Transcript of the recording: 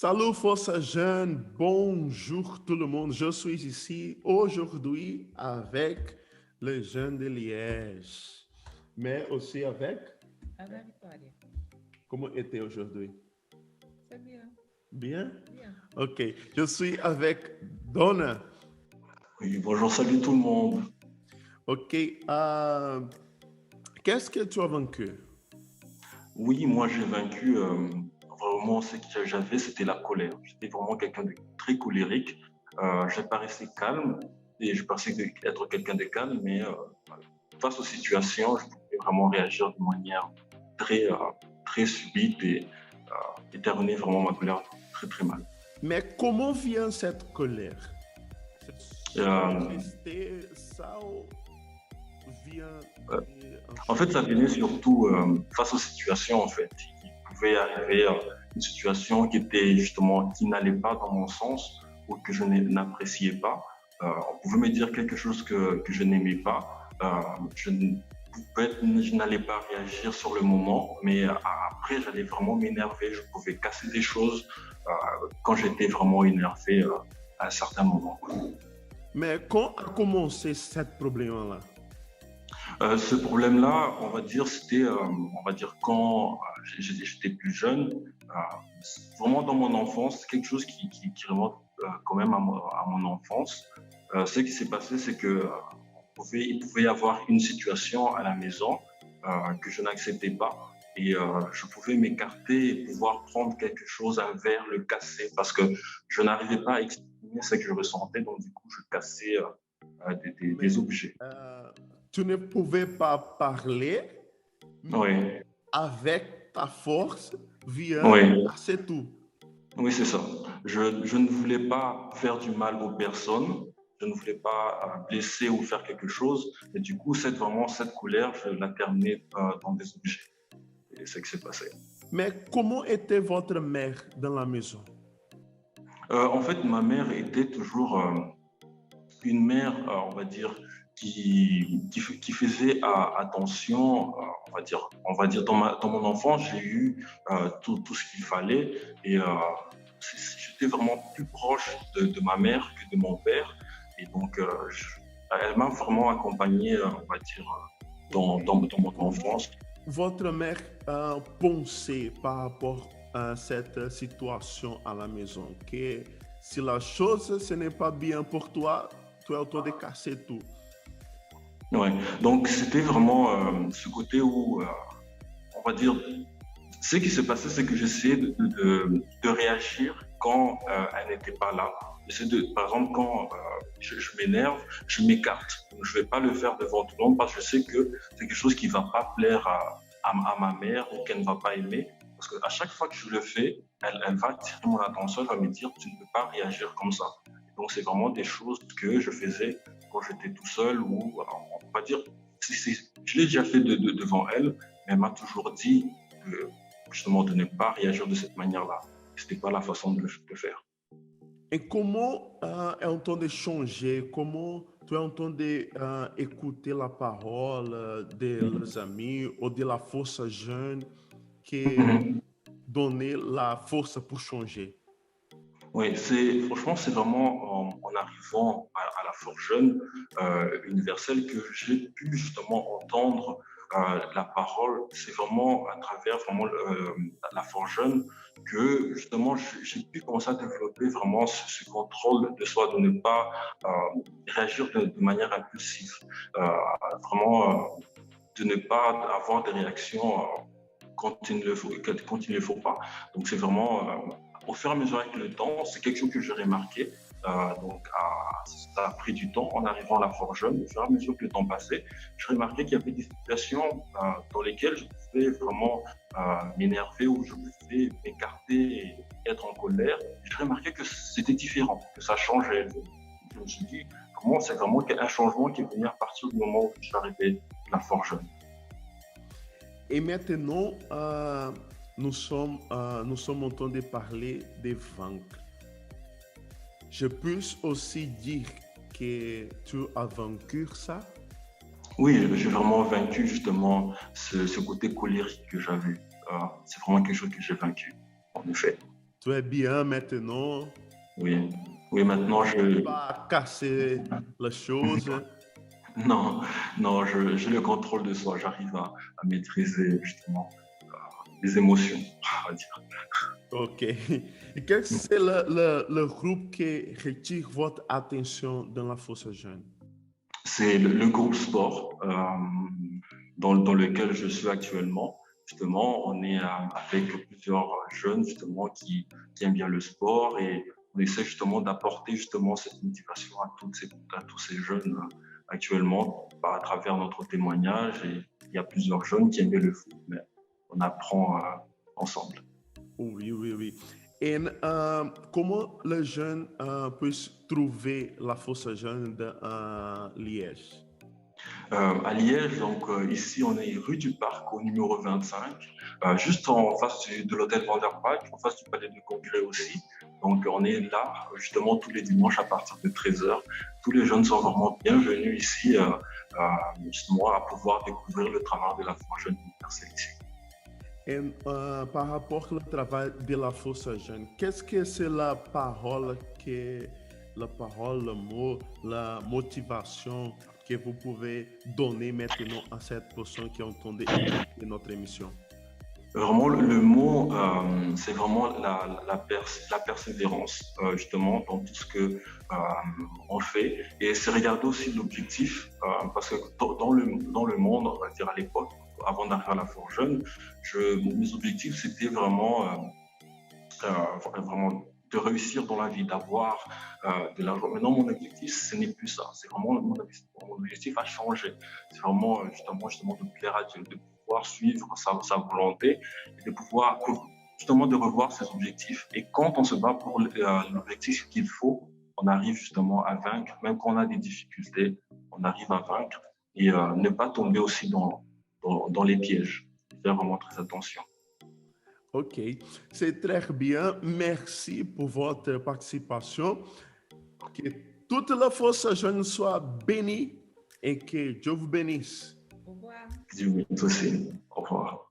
Salut Força Jeune, bonjour tout le monde. Je suis ici aujourd'hui avec les jeunes de Liège, mais aussi avec, Ana Vitória. comment était aujourd'hui? C'est bien, Bien? bien. Ok, je suis avec Donna. Oui, bonjour, salut tout le monde. Ok, euh, qu'est-ce que tu as vaincu? Oui, moi j'ai vaincu, vraiment ce que j'avais, c'était la colère. J'étais vraiment quelqu'un de très colérique. Je paraissais calme et je pensais être quelqu'un de calme, mais face aux situations, je pouvais vraiment réagir de manière très, très subite et terminer vraiment ma colère très très mal. Mais comment vient cette colère? C'est Euh, manifesté ça ou vient euh, d'un En fait, ça changement? venait surtout face aux situations, en fait. Il pouvait arriver une situation qui était justement, qui n'allait pas dans mon sens ou que je n'appréciais pas. On pouvait me dire quelque chose que je n'aimais pas. Je n'allais pas réagir sur le moment, mais après, j'allais vraiment m'énerver. Je pouvais casser des choses quand j'étais vraiment énervé à un certain moment. Mais quand a commencé ce problème-là? Ce problème-là, on va dire, c'était, on va dire, quand j'étais plus jeune, vraiment dans mon enfance, c'est quelque chose qui remonte quand même à mon enfance. Ce qui s'est passé, c'est que il pouvait y avoir une situation à la maison que je n'acceptais pas. Et je pouvais m'écarter et pouvoir prendre quelque chose, un verre, le casser, parce que je n'arrivais pas à exprimer ce que je ressentais. Donc, du coup, je cassais des Mais objets. euh, tu ne pouvais pas parler, mais Oui, avec ta force vient oui. casser tout. Oui, c'est ça. Je ne voulais pas faire du mal aux personnes, je ne voulais pas blesser ou faire quelque chose. Et du coup, cette colère, je la terminais dans des objets. Et c'est ce qui s'est passé. Mais comment était votre mère dans la maison? En fait, ma mère était toujours une mère, on va dire, qui faisait attention, on va dire dans mon enfance, j'ai eu tout ce qu'il fallait et j'étais vraiment plus proche de ma mère que de mon père. Et donc, elle m'a vraiment accompagné, on va dire, dans mon Comment enfance. votre mère pensait par rapport à cette situation à la maison? Que si la chose ce n'est pas bien pour toi, tu es en train de casser tout. Ouais. Donc, c'était vraiment ce côté où, on va dire, ce qui s'est passé, c'est que j'essayais de réagir quand elle n'était pas là. Par exemple, quand je m'énerve, je m'écarte. Je ne vais pas le faire devant tout le monde parce que je sais que c'est quelque chose qui ne va pas plaire à ma mère ou qu'elle ne va pas aimer. Parce qu'à chaque fois que je le fais, elle va attirer mon attention, elle va me dire tu ne peux pas réagir comme ça. Donc, c'est vraiment des choses que je faisais quand j'étais tout seul ou, on va dire, je l'ai déjà fait devant elle, mais elle m'a toujours dit que justement de ne pas réagir de cette manière-là. C'était pas la façon de le faire. Et comment est en train de changer? Comment tu es en train d'écouter la parole des amis ou de la force jeune qui Mhm. donner la force pour changer? Oui, franchement, c'est vraiment en arrivant à la force jeune universelle que j'ai pu justement entendre la parole. C'est vraiment à travers vraiment la force jeune que justement j'ai pu commencer à développer vraiment ce contrôle de soi, de ne pas euh, réagir de manière impulsive, euh, vraiment de ne pas avoir des réactions quand il ne le faut pas. Donc c'est vraiment, au fur et à mesure avec le temps, c'est quelque chose que j'ai remarqué. Donc ça a pris du temps en arrivant à la force jeune. Au fur et à mesure que le temps passait, j'ai remarqué qu'il y avait des situations dans lesquelles je pouvais vraiment m'énerver ou je pouvais m'écarter et être en colère. J'ai remarqué que c'était différent, que ça changeait. Je me suis dit, comment c'est vraiment un changement qui est venu à partir du moment où je suis arrivé à la force jeune. Et maintenant, nous sommes en train de parler de vaincre. Je peux aussi dire que tu as vaincu ça. Oui, j'ai vraiment vaincu justement ce côté colérique que j'avais. C'est vraiment quelque chose que j'ai vaincu, en effet. Tu es bien maintenant. Oui, oui, maintenant Pas casser les choses. non, non, j'ai le contrôle de soi. J'arrive à maîtriser justement les émotions, on va dire. Ok. Et quel c'est le groupe qui retire votre attention dans la force jeune? C'est le groupe sport dans lequel je suis actuellement. Justement, on est avec plusieurs jeunes justement qui aiment bien le sport et on essaie justement d'apporter justement cette motivation à tous ces jeunes actuellement à travers notre témoignage. Et il y a plusieurs jeunes qui aiment bien le foot, mais on apprend ensemble. Oui, oui, oui. Et comment les jeunes peuvent trouver la force jeune de Liège? À Liège, donc ici on est rue du Parc au numéro 25, juste en face de l'hôtel Vanderpark, en face du palais de congrès aussi. Donc on est là justement tous les dimanches à partir de 13h. Tous les jeunes sont vraiment bienvenus ici justement à pouvoir découvrir le travail de la Force Jeune universelle ici. Et par rapport au travail de la force jeune, qu'est-ce que c'est le mot, la motivation que vous pouvez donner maintenant à cette personne qui entend notre émission? Vraiment, le mot, c'est vraiment la persévérance, justement, dans tout ce que on fait. Et c'est regarder aussi l'objectif, parce que dans le monde, on va dire à l'époque, avant d'arriver à la Forge Jeune, mes objectifs, c'était vraiment de réussir dans la vie, d'avoir de l'argent. Maintenant, mon objectif, ce n'est plus ça. C'est vraiment mon objectif a changé. C'est vraiment justement de plaire à Dieu, de pouvoir suivre sa volonté et de pouvoir justement de revoir ses objectifs. Et quand on se bat pour l'objectif qu'il faut, on arrive justement à vaincre. Même quand on a des difficultés, on arrive à vaincre et ne pas tomber aussi dans les pièges. Faire vraiment très attention. Ok, c'est très bien. Merci pour votre participation. Que toute la force jeune soit bénie et que Dieu vous bénisse. Au revoir. Dieu merci aussi. Au revoir.